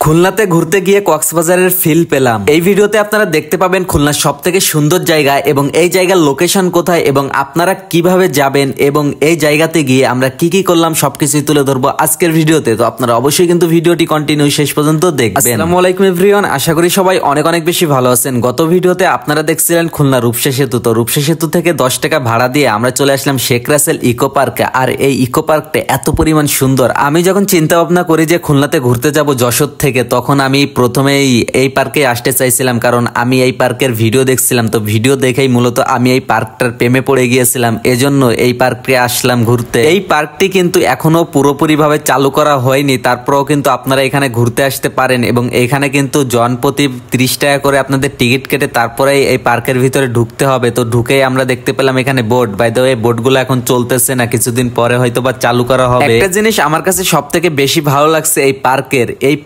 খুলনাতে ঘুরতে গিয়ে কক্সবাজারের ফিল পেলাম। এই ভিডিওতে আপনারা দেখতে পাবেন খুলনার সবথেকে সুন্দর জায়গা এবং এই জায়গার লোকেশন কোথায় এবং আপনারা কিভাবে যাবেন এবং এই জায়গাতে গিয়ে আমরা কি কি করলাম সবকিছুই তুলে ধরবো আজকের ভিডিওতে। তো আপনারা অবশ্যই কিন্তু ভিডিওটি কন্টিনিউ শেষ পর্যন্ত দেখবেন। আসসালামু আলাইকুম এভরিওয়ান, আশা করি সবাই অনেক অনেক বেশি ভালো আছেন। গত ভিডিওতে আপনারা দেখছিলেন খুলনা রূপসা সেতু। তো রূপসা সেতু থেকে 10 টাকা ভাড়া দিয়ে আমরা চলে আসলাম শেখ রাসেল ইকো পার্কে। আর এই ইকো পার্কটা এত পরিমাণ সুন্দর, আমি যখন চিন্তা ভাবনা করি যে খুলনাতে ঘুরতে যাব যশোর থেকে, তখন আমি প্রথমেই এই পার্কে আসতে চাইছিলাম, কারণ আমি এই পার্কের ভিডিও দেখছিলাম। তো ভিডিও দেখেই মূলত আমি এই পার্কটার প্রেমে পড়ে গিয়েছিলাম, এজন্য এই পার্কে আসলাম ঘুরতে। এই পার্কটি কিন্তু এখনো পুরোপুরি ভাবে চালু করা হয়নি, তারপরেও কিন্তু আপনারা এখানে ঘুরতে আসতে পারেন এবং এখানে কিন্তু জনপ্রতি 30 টাকা করে আপনাদের টিকিট কেটে তারপরে এই পার্কের ভিতরে ঢুকতে হবে। তো ঢুকেই আমরা দেখতে পেলাম এখানে বোট। বাই দ্য ওয়ে, বোটগুলো এখন চলতেছে না, কিছুদিন পরে হয়তো বা চালু করা হবে। একটা জিনিস আমার কাছে সব থেকে বেশি ভালো লাগছে এই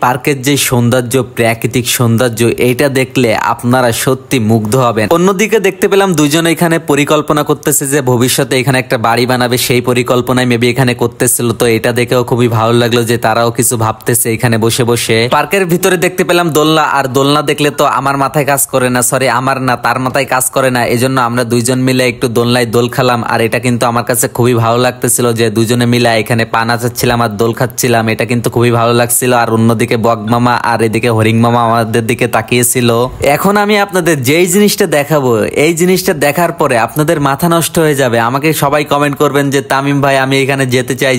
পার্কের যে সৌন্দর্য, প্রাকৃতিক সৌন্দর্য, এইটা দেখলে আপনারা সত্যি মুগ্ধ হবেন। অন্যদিকে দেখতে পেলাম দুইজন এখানে পরিকল্পনা করতেছে যে ভবিষ্যতে এখানে একটা বাড়ি বানাবে, সেই পরিকল্পনায় মেবি এখানে করতেছিল। তো এটা দেখেও খুবই ভালো লাগলো যে তারাও কিছু ভাবতেছে এখানে বসে বসে। পার্কের ভিতরে দেখতে পেলাম দোলনা, আর দোলনা দেখলে তো আমার মাথায় কাজ করে না, সরি আমার না, তার মাথায় কাজ করে না। এজন্য আমরা দুইজন মিলে একটু দোলনায় দোল খেলাম, আর এটা কিন্তু আমার কাছে খুবই ভালো লাগতেছিল যে দুজনে মিলে এখানে পা নাচাচ্ছিলাম আর দোল খাচ্ছিলাম। এটা কিন্তু খুবই ভালো লাগছিল। আর অন্যদিকে বক মামা আর এদিকে হরিং মামা আমাদের দিকে তাকিয়েছিল। এখন আমি আপনাদের যেই জিনিসটা দেখাবো, এই জিনিসটা দেখার পরে আপনাদের মাথা নষ্ট হয়ে যাবে। আমাকে সবাই কমেন্ট করবেন যে তামিম ভাই আমি এখানে যেতে চাই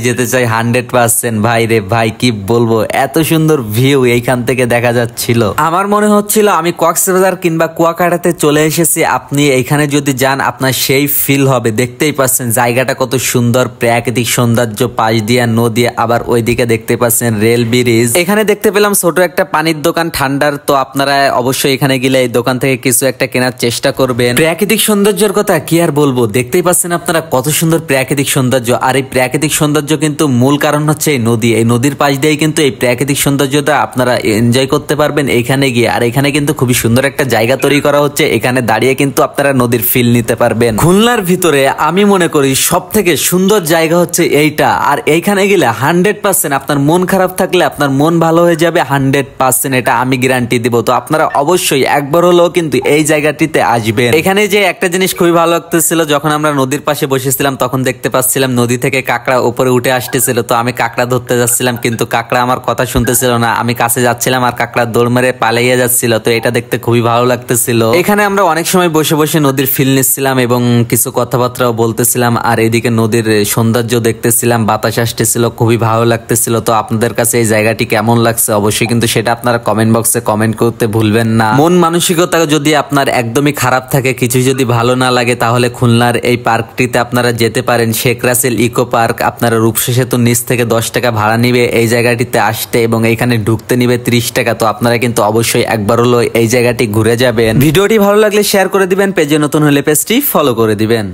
100%। ভাই রে ভাই, কি বলবো, এত সুন্দর ভিউ এইখান থেকে দেখা যাচ্ছিল। আমার মনে হচ্ছিল আমি কক্সবাজার কিংবা কুয়াকাটাতে চলে এসেছি। আপনি এইখানে যদি যান আপনার সেই ফিল হবে। দেখতেই পাচ্ছেন জায়গাটা কত সুন্দর, প্রাকৃতিক সৌন্দর্য, পাশ দিয়ে নদী, আবার ওইদিকে দেখতে পাচ্ছেন রেল ব্রিজ। এখানে দেখতে পেলাম ছোট একটা পানির দোকান ঠান্ডার। তো আপনারা অবশ্যই এখানে গেলে এই দোকান থেকে কিছু একটা কেনার চেষ্টা করবেন। প্রাকৃতিক সৌন্দর্যের কথা কি আর বলবো, দেখতেই পাচ্ছেন আপনারা কত সুন্দর প্রাকৃতিক সৌন্দর্য। আর এই প্রাকৃতিক সৌন্দর্য কিন্তু মূল কারণ হচ্ছে এই নদী। এই নদীর পাশ দিয়েই কিন্তু এই প্রাকৃতিক সৌন্দর্যটা আপনারা এনজয় করতে পারবেন এইখানে গিয়ে। আর এখানে কিন্তু খুবই সুন্দর একটা জায়গা তৈরি করা হচ্ছে, এখানে দাঁড়িয়ে কিন্তু আপনারা নদীর ফিল নিতে পারবেন। খুলনার ভিতরে আমি মনে করি সব থেকে সুন্দর জায়গা হচ্ছে এইটা। আর এইখানে গেলে 100% আপনার মন খারাপ থাকলে আপনার মন ভালো হয়ে যাবে 100%, এটা আমি গ্যারান্টি দিব। তো আপনারা অবশ্যই একবার হলেও কিন্তু এই জায়গাটিতে আসবেন। এখানে যে একটা জিনিস খুবই ভালো লাগতেছিল, যখন আমরা নদীর পাশে বসেছিলাম তখন দেখতে পাচ্ছিলাম নদী থেকে কাঁকড়া উপরে উঠে আসতেছিল। তো আমি কাঁকড়া ধরতে যাচ্ছিলাম, কিন্তু কাঁকড়া আমার কথা শুনতেছিল না। আমি কাছে যাচ্ছিলাম আর কাঁকড়া দৌড় মেরে পালিয়ে যাচ্ছিল। তো এটা দেখতে খুবই ভালো লাগতেছিল। এখানে আমরা অনেক সময় বসে বসে নদীর ফিল নিচ্ছিলাম এবং কিছু কথাবার্তাও বলতেছিলাম, আর এইদিকে নদীর সৌন্দর্য দেখতেছিলাম, বাতাস আসতেছিল, খুবই ভালো লাগতেছিল। তো আপনাদের কাছে এই জায়গাটি কেমন লাগছে অবশ্যই কিন্তু সেটা আপনারা কমেন্ট বক্সে কমেন্ট করতে ভুলবেন না। মন মানসিকতা যদি আপনার একদমই খারাপ থাকে, কিছু যদি ভালো না লাগে, তাহলে খুলনার এই পার্কটিতে আপনারা যেতে পারেন। Sheikh Russel eco park. আপনারা রূপসা সেতুর নিচ থেকে 10 টাকা ভাড়া নিবে এই জায়গাটিতে আসতে এবং এইখানে ঢুকতে নিবে 30 টাকা। তো আপনারা কিন্তু অবশ্যই একবার হলো এই জায়গাটি ঘুরে যাবেন। ভিডিওটি ভালো লাগলে শেয়ার করে দিবেন, পেজে নতুন হলে পেজটি ফলো করে দিবেন।